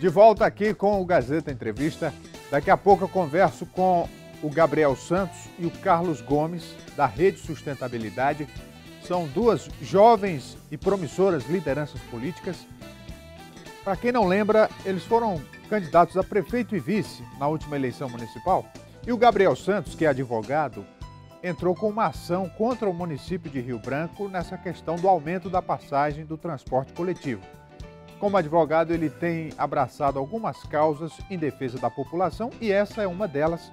De volta aqui com o Gazeta Entrevista. Daqui a pouco eu converso com o Gabriel Santos e o Carlos Gomes, da Rede Sustentabilidade. São duas jovens e promissoras lideranças políticas. Para quem não lembra, eles foram candidatos a prefeito e vice na última eleição municipal. E o Gabriel Santos, que é advogado, entrou com uma ação contra o município de Rio Branco nessa questão do aumento da passagem do transporte coletivo. Como advogado, ele tem abraçado algumas causas em defesa da população e essa é uma delas,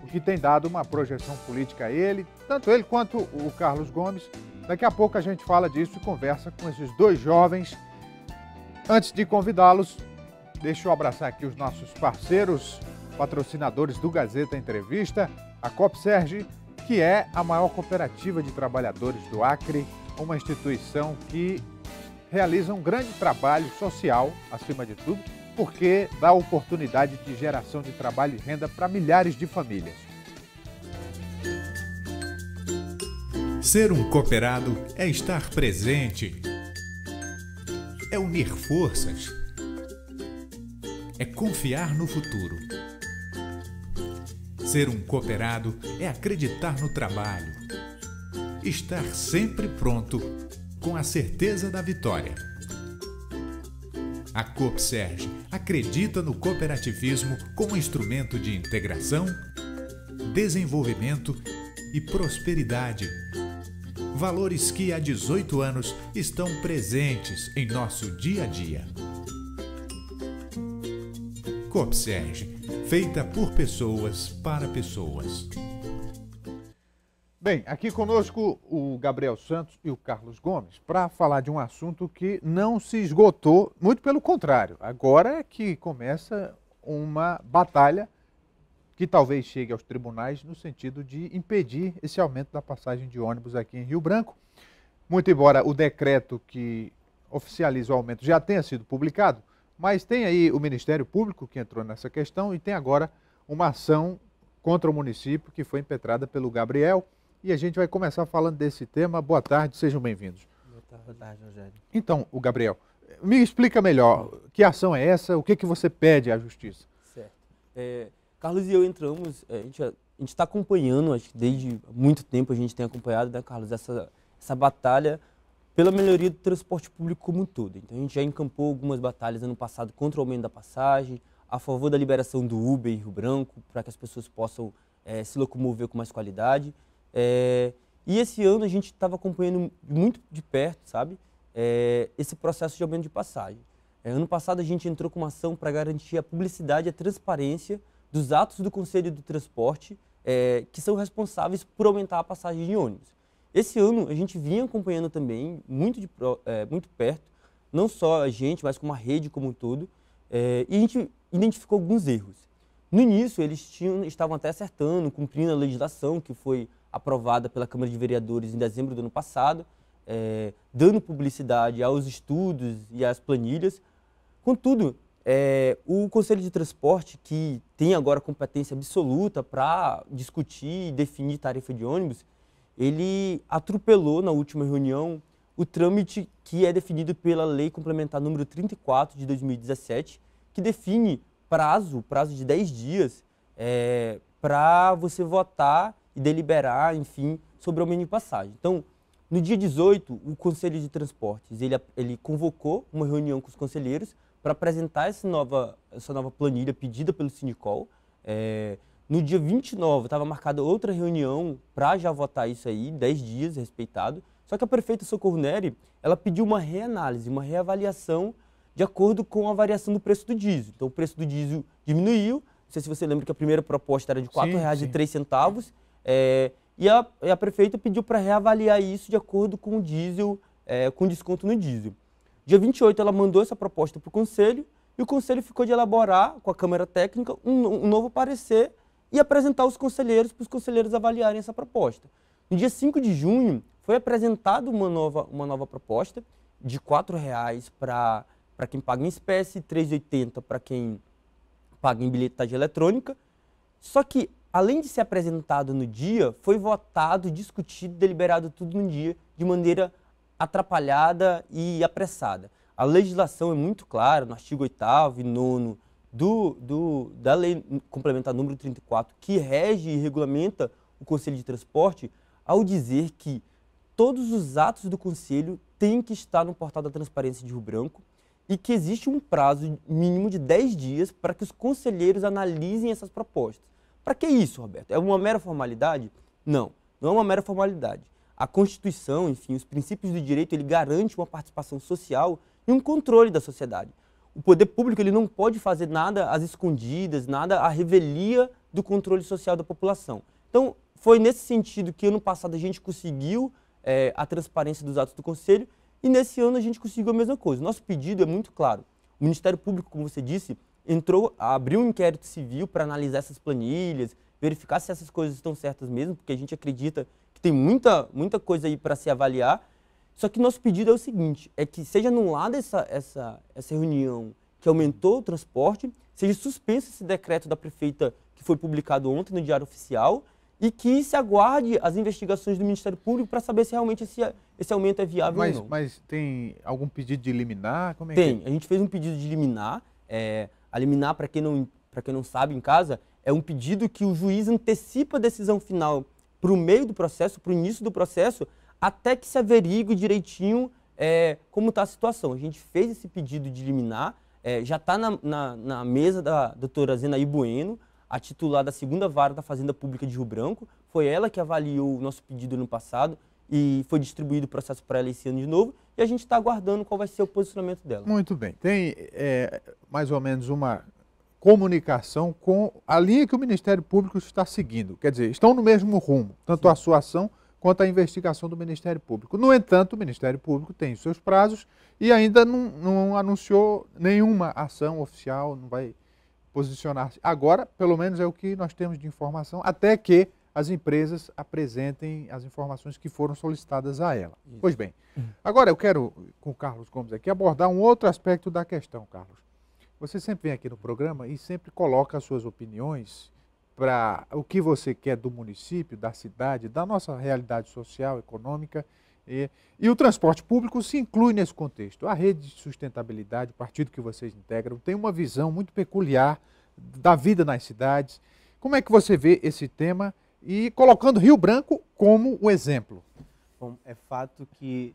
o que tem dado uma projeção política a ele, tanto ele quanto o Carlos Gomes. Daqui a pouco a gente fala disso e conversa com esses dois jovens. Antes de convidá-los, deixa eu abraçar aqui os nossos parceiros, patrocinadores do Gazeta Entrevista, a Copserge, que é a maior cooperativa de trabalhadores do Acre, uma instituição que realiza um grande trabalho social, acima de tudo, porque dá oportunidade de geração de trabalho e renda para milhares de famílias. Ser um cooperado é estar presente, é unir forças, é confiar no futuro. Ser um cooperado é acreditar no trabalho, estar sempre pronto com a certeza da vitória. A Copserge acredita no cooperativismo como instrumento de integração, desenvolvimento e prosperidade. Valores que há 18 anos estão presentes em nosso dia a dia. Copserge, feita por pessoas para pessoas. Bem, aqui conosco o Gabriel Santos e o Carlos Gomes para falar de um assunto que não se esgotou, muito pelo contrário. Agora é que começa uma batalha que talvez chegue aos tribunais no sentido de impedir esse aumento da passagem de ônibus aqui em Rio Branco. Muito embora o decreto que oficializa o aumento já tenha sido publicado, mas tem aí o Ministério Público que entrou nessa questão e tem agora uma ação contra o município que foi impetrada pelo Gabriel. E a gente vai começar falando desse tema. Boa tarde, sejam bem-vindos. Boa tarde, Rogério. Então, o Gabriel, me explica melhor, que ação é essa, o que você pede à Justiça? Certo. Carlos e eu entramos, a gente está acompanhando, acho que desde muito tempo a gente tem acompanhado, né, Carlos, essa batalha pela melhoria do transporte público como um todo. Então a gente já encampou algumas batalhas ano passado contra o aumento da passagem, a favor da liberação do Uber em Rio Branco, para que as pessoas possam se locomover com mais qualidade. E esse ano a gente estava acompanhando muito de perto, sabe, esse processo de aumento de passagem. Ano passado a gente entrou com uma ação para garantir a publicidade e a transparência dos atos do Conselho do Transporte que são responsáveis por aumentar a passagem de ônibus. Esse ano a gente vinha acompanhando também muito perto, não só a gente, mas como a rede como um todo, e a gente identificou alguns erros. No início eles estavam até acertando, cumprindo a legislação que foi aprovada pela Câmara de Vereadores em dezembro do ano passado, dando publicidade aos estudos e às planilhas. Contudo, o Conselho de Transporte, que tem agora competência absoluta para discutir e definir tarifa de ônibus, ele atropelou na última reunião o trâmite que é definido pela Lei Complementar número 34 de 2017, que define prazo de 10 dias para você votar e deliberar, enfim, sobre o aumento de passagem. Então, no dia 18, o Conselho de Transportes, ele convocou uma reunião com os conselheiros para apresentar essa nova planilha pedida pelo Sindicol. No dia 29, estava marcada outra reunião para já votar isso aí, 10 dias, respeitado. Só que a prefeita Socorro Neri, ela pediu uma reanálise, uma reavaliação de acordo com a variação do preço do diesel. Então, o preço do diesel diminuiu. Não sei se você lembra que a primeira proposta era de R$ 4,03. E a prefeita pediu para reavaliar isso de acordo com o diesel, com desconto no diesel. Dia 28 ela mandou essa proposta para o Conselho e o Conselho ficou de elaborar com a Câmara Técnica um novo parecer e apresentar aos conselheiros para os conselheiros avaliarem essa proposta. No dia 5 de junho foi apresentada uma nova proposta de R$ 4,00 para quem paga em espécie, R$ 3,80 para quem paga em bilhetagem eletrônica. Só que, além de ser apresentado no dia, foi votado, discutido, deliberado tudo no dia, de maneira atrapalhada e apressada. A legislação é muito clara, no artigo 8º e 9º da Lei Complementar número 34, que rege e regulamenta o Conselho de Transporte, ao dizer que todos os atos do Conselho têm que estar no portal da transparência de Rio Branco e que existe um prazo mínimo de 10 dias para que os conselheiros analisem essas propostas. Para que isso, Roberto? É uma mera formalidade? Não, não é uma mera formalidade. A Constituição, enfim, os princípios do direito, ele garante uma participação social e um controle da sociedade. O poder público ele não pode fazer nada às escondidas, nada à revelia do controle social da população. Então, foi nesse sentido que ano passado a gente conseguiu a transparência dos atos do Conselho e nesse ano a gente conseguiu a mesma coisa. Nosso pedido é muito claro. O Ministério Público, como você disse, abriu um inquérito civil para analisar essas planilhas, verificar se essas coisas estão certas mesmo, porque a gente acredita que tem muita coisa aí para se avaliar. Só que nosso pedido é o seguinte, é que seja anulada essa reunião que aumentou o transporte, seja suspenso esse decreto da prefeita que foi publicado ontem no Diário Oficial e que se aguarde as investigações do Ministério Público para saber se realmente esse aumento é viável ou não. Mas tem algum pedido de liminar? Como é tem, que é? A gente fez um pedido de liminar. A liminar, para quem não sabe em casa, é um pedido que o juiz antecipa a decisão final para o meio do processo, para o início do processo, até que se averigue direitinho como está a situação. A gente fez esse pedido de liminar, já está na mesa da doutora Zenaí Bueno, a titular da 2ª Vara da Fazenda Pública de Rio Branco. Foi ela que avaliou o nosso pedido ano passado e foi distribuído o processo para ela esse ano de novo. E a gente está aguardando qual vai ser o posicionamento dela. Muito bem. Tem mais ou menos uma comunicação com a linha que o Ministério Público está seguindo. Quer dizer, estão no mesmo rumo, tanto a sua ação quanto a investigação do Ministério Público. No entanto, o Ministério Público tem os seus prazos e ainda não anunciou nenhuma ação oficial, não vai posicionar-se. Agora, pelo menos é o que nós temos de informação, até que as empresas apresentem as informações que foram solicitadas a ela. Isso. Pois bem, agora eu quero, com o Carlos Gomes aqui, abordar um outro aspecto da questão, Carlos. Você sempre vem aqui no programa e sempre coloca as suas opiniões para o que você quer do município, da cidade, da nossa realidade social, econômica. E o transporte público se inclui nesse contexto. A Rede de Sustentabilidade, o partido que vocês integram, tem uma visão muito peculiar da vida nas cidades. Como é que você vê esse tema e colocando Rio Branco como o exemplo? Bom, é fato que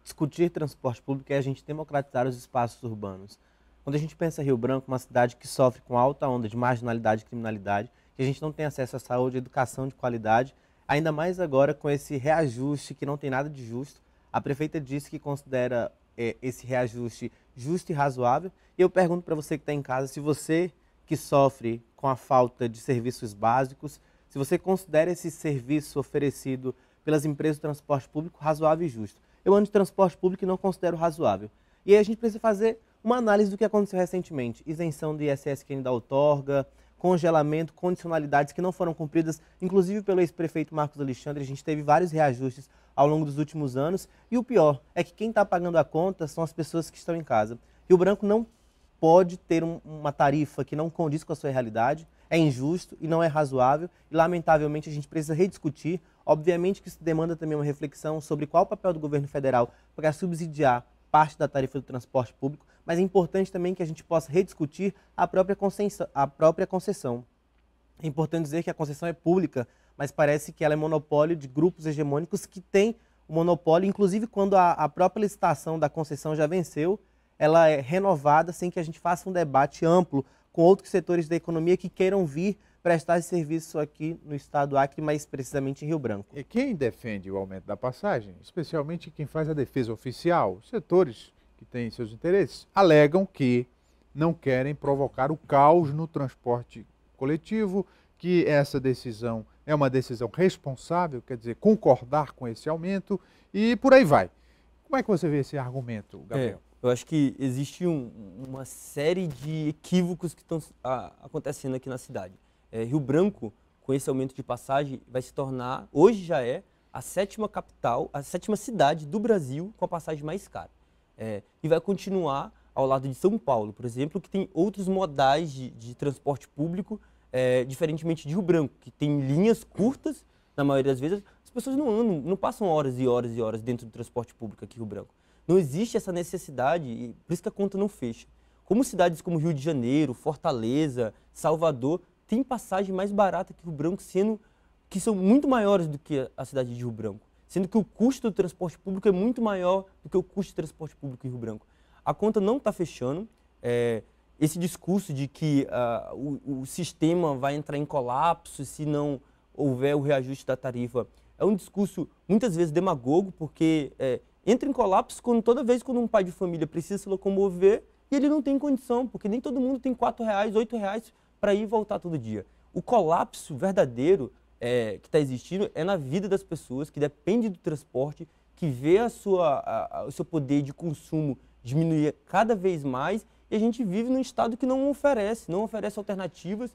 discutir transporte público é a gente democratizar os espaços urbanos. Quando a gente pensa em Rio Branco, uma cidade que sofre com alta onda de marginalidade e criminalidade, que a gente não tem acesso à saúde e educação de qualidade, ainda mais agora com esse reajuste que não tem nada de justo. A prefeita disse que considera esse reajuste justo e razoável. E eu pergunto para você que está em casa, se você que sofre com a falta de serviços básicos, se você considera esse serviço oferecido pelas empresas de transporte público razoável e justo. Eu ando de transporte público e não considero razoável. E aí a gente precisa fazer uma análise do que aconteceu recentemente. Isenção do ISS que ainda outorga, congelamento, condicionalidades que não foram cumpridas, inclusive pelo ex-prefeito Marcos Alexandre. A gente teve vários reajustes ao longo dos últimos anos. E o pior é que quem está pagando a conta são as pessoas que estão em casa. Rio Branco não pode ter uma tarifa que não condiz com a sua realidade, é injusto e não é razoável. E, lamentavelmente, a gente precisa rediscutir. Obviamente que isso demanda também uma reflexão sobre qual o papel do governo federal para subsidiar parte da tarifa do transporte público, mas é importante também que a gente possa rediscutir a própria concessão. É importante dizer que a concessão é pública, mas parece que ela é monopólio de grupos hegemônicos que têm o monopólio, inclusive quando a própria licitação da concessão já venceu, ela é renovada sem que a gente faça um debate amplo com outros setores da economia que queiram vir prestar esse serviço aqui no estado do Acre, mais precisamente em Rio Branco. E quem defende o aumento da passagem, especialmente quem faz a defesa oficial, setores que têm seus interesses, alegam que não querem provocar o caos no transporte coletivo, que essa decisão é uma decisão responsável, quer dizer, concordar com esse aumento e por aí vai. Como é que você vê esse argumento, Gabriel? Eu acho que existe uma série de equívocos que estão acontecendo aqui na cidade. Rio Branco, com esse aumento de passagem, vai se tornar, hoje já é, a 7ª capital, a 7ª cidade do Brasil com a passagem mais cara. E vai continuar ao lado de São Paulo, por exemplo, que tem outros modais de transporte público, diferentemente de Rio Branco, que tem linhas curtas, na maioria das vezes, as pessoas não passam horas e horas e horas dentro do transporte público aqui em Rio Branco. não existe essa necessidade, e por isso que a conta não fecha. Como cidades como Rio de Janeiro, Fortaleza, Salvador, têm passagem mais barata que Rio Branco, sendo que são muito maiores do que a cidade de Rio Branco, sendo que o custo do transporte público é muito maior do que o custo do transporte público em Rio Branco. A conta não está fechando. Esse discurso de que o sistema vai entrar em colapso se não houver o reajuste da tarifa é um discurso muitas vezes demagogo, porque entra em colapso toda vez quando um pai de família precisa se locomover e ele não tem condição, porque nem todo mundo tem R$4, R$8 para ir e voltar todo dia. O colapso verdadeiro que está existindo é na vida das pessoas, que depende do transporte, que vê o seu poder de consumo diminuir cada vez mais, e a gente vive num estado que não oferece alternativas.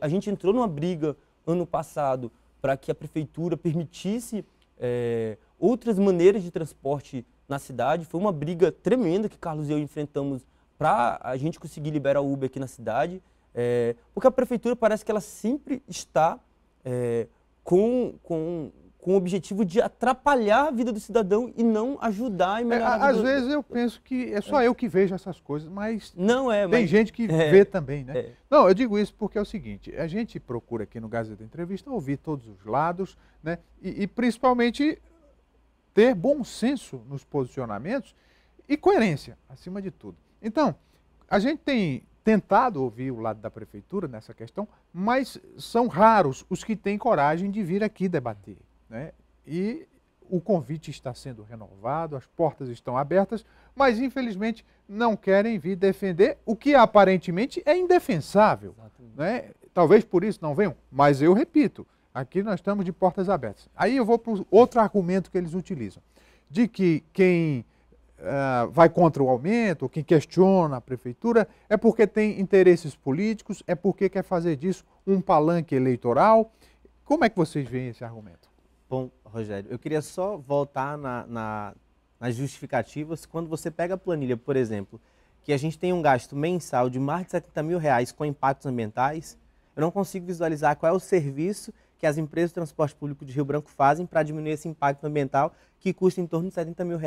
A gente entrou numa briga ano passado para que a prefeitura permitisse outras maneiras de transporte na cidade. Foi uma briga tremenda que Carlos e eu enfrentamos para a gente conseguir liberar o Uber aqui na cidade, porque a prefeitura parece que ela sempre está com o objetivo de atrapalhar a vida do cidadão e não ajudar e melhorar a vida Às vezes eu penso que é só eu que vejo essas coisas, mas tem gente que vê também, né? Não, eu digo isso porque é o seguinte, a gente procura aqui no Gazeta Entrevista ouvir todos os lados, né? E principalmente ter bom senso nos posicionamentos e coerência, acima de tudo. Então, a gente tem tentado ouvir o lado da prefeitura nessa questão, mas são raros os que têm coragem de vir aqui debater, né? E o convite está sendo renovado, as portas estão abertas, mas infelizmente não querem vir defender o que aparentemente é indefensável, né? Talvez por isso não venham, mas eu repito, aqui nós estamos de portas abertas. Aí eu vou para o outro argumento que eles utilizam, de que quem vai contra o aumento, quem questiona a prefeitura, é porque tem interesses políticos, é porque quer fazer disso um palanque eleitoral. Como é que vocês veem esse argumento? Bom, Rogério, eu queria só voltar nas justificativas. Quando você pega a planilha, por exemplo, que a gente tem um gasto mensal de mais de R$70 mil com impactos ambientais, eu não consigo visualizar qual é o serviço que as empresas de transporte público de Rio Branco fazem para diminuir esse impacto ambiental, que custa em torno de R$70 mil.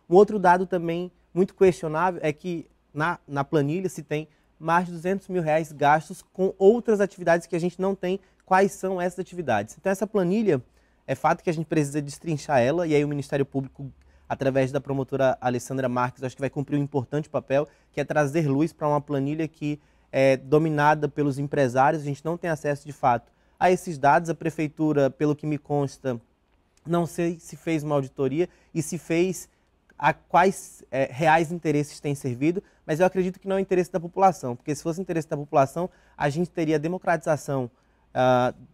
Um outro dado também muito questionável é que na planilha se tem mais de R$200 mil gastos com outras atividades que a gente não tem quais são essas atividades. Então essa planilha, é fato que a gente precisa destrinchar ela, e aí o Ministério Público, através da promotora Alessandra Marques, acho que vai cumprir um importante papel, que é trazer luz para uma planilha que é dominada pelos empresários. A gente não tem acesso de fato a esses dados. A prefeitura, pelo que me consta, não sei se fez uma auditoria e se fez a quais reais interesses tem servido, mas eu acredito que não é o interesse da população, porque se fosse o interesse da população, a gente teria a democratização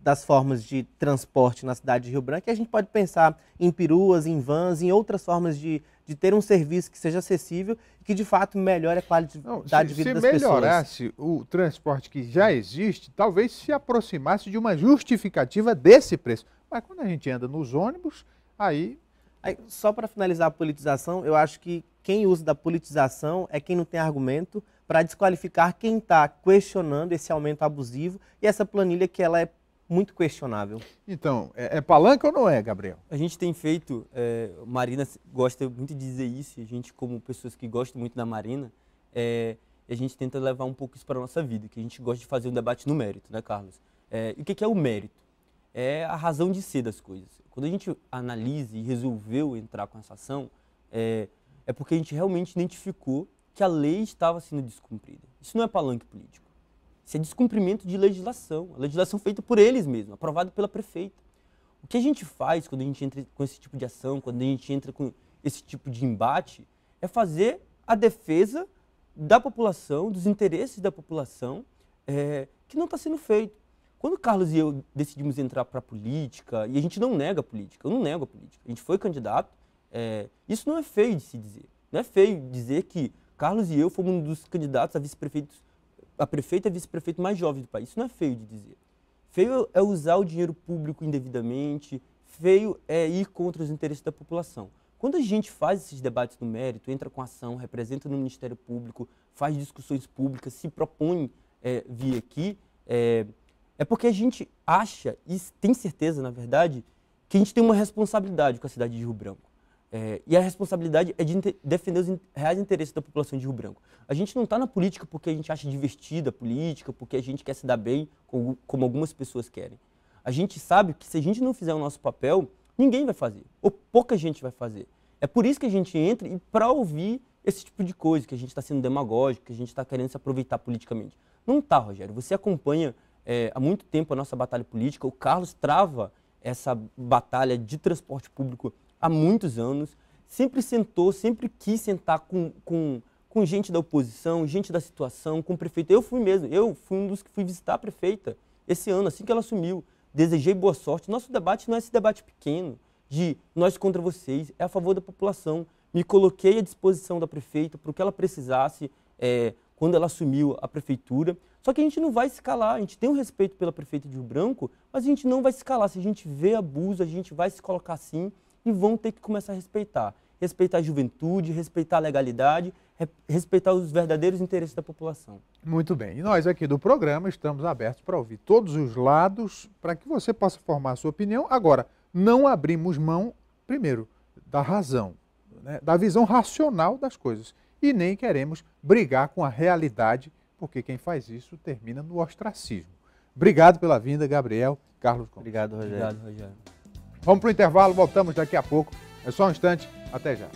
das formas de transporte na cidade de Rio Branco, e a gente pode pensar em peruas, em vans, em outras formas de ter um serviço que seja acessível e que de fato melhore a qualidade de vida das pessoas. Se melhorasse o transporte que já existe, talvez se aproximasse de uma justificativa desse preço. Mas quando a gente anda nos ônibus, aí só para finalizar a politização, eu acho que quem usa da politização é quem não tem argumento para desqualificar quem está questionando esse aumento abusivo e essa planilha que ela é muito questionável. Então, é palanque ou não é, Gabriel? A gente tem feito, Marina gosta muito de dizer isso, e a gente, como pessoas que gostam muito da Marina, a gente tenta levar um pouco isso para a nossa vida, que a gente gosta de fazer um debate no mérito, né, Carlos? E o que é o mérito? É a razão de ser das coisas. Quando a gente analisa e resolveu entrar com essa ação, é porque a gente realmente identificou que a lei estava sendo descumprida. Isso não é palanque político. Isso é descumprimento de legislação. A legislação feita por eles mesmos, aprovada pela prefeita. O que a gente faz quando a gente entra com esse tipo de ação, quando a gente entra com esse tipo de embate, é fazer a defesa da população, dos interesses da população, que não está sendo feito. Quando o Carlos e eu decidimos entrar para a política, e a gente não nega a política, eu não nego a política, a gente foi candidato, isso não é feio de se dizer. Não é feio dizer que Carlos e eu fomos um dos candidatos a vice-prefeitos, a prefeita e vice-prefeito mais jovem do país. Isso não é feio de dizer. Feio é usar o dinheiro público indevidamente, feio é ir contra os interesses da população. Quando a gente faz esses debates no mérito, entra com ação, representa no Ministério Público, faz discussões públicas, se propõe vir aqui, é porque a gente acha, e tem certeza, na verdade, que a gente tem uma responsabilidade com a cidade de Rio Branco. E a responsabilidade é de defender os reais interesses da população de Rio Branco. A gente não está na política porque a gente acha divertida a política, porque a gente quer se dar bem, como algumas pessoas querem. A gente sabe que se a gente não fizer o nosso papel, ninguém vai fazer, ou pouca gente vai fazer. É por isso que a gente entra e para ouvir esse tipo de coisa, que a gente está sendo demagógico, que a gente está querendo se aproveitar politicamente. Não está, Rogério. Você acompanha há muito tempo a nossa batalha política. O Carlos trava essa batalha de transporte público há muitos anos. Sempre sentou, sempre quis sentar com gente da oposição, gente da situação, com o prefeito. Eu fui um dos que fui visitar a prefeita esse ano, assim que ela assumiu. Desejei boa sorte. Nosso debate não é esse debate pequeno de nós contra vocês, é a favor da população. Me coloquei à disposição da prefeita para o que ela precisasse quando ela assumiu a prefeitura. Só que a gente não vai se calar, a gente tem um respeito pela prefeita de Rio Branco, mas a gente não vai se calar. Se a gente vê abuso, a gente vai se colocar assim e vão ter que começar a respeitar. Respeitar a juventude, respeitar a legalidade, respeitar os verdadeiros interesses da população. Muito bem. E nós aqui do programa estamos abertos para ouvir todos os lados, para que você possa formar a sua opinião. Agora, não abrimos mão, primeiro, da razão, né, da visão racional das coisas. E nem queremos brigar com a realidade, porque quem faz isso termina no ostracismo. Obrigado pela vinda, Gabriel, Carlos Gomes. Obrigado, Rogério. Obrigado, Rogério. Vamos para o intervalo, voltamos daqui a pouco. É só um instante, até já.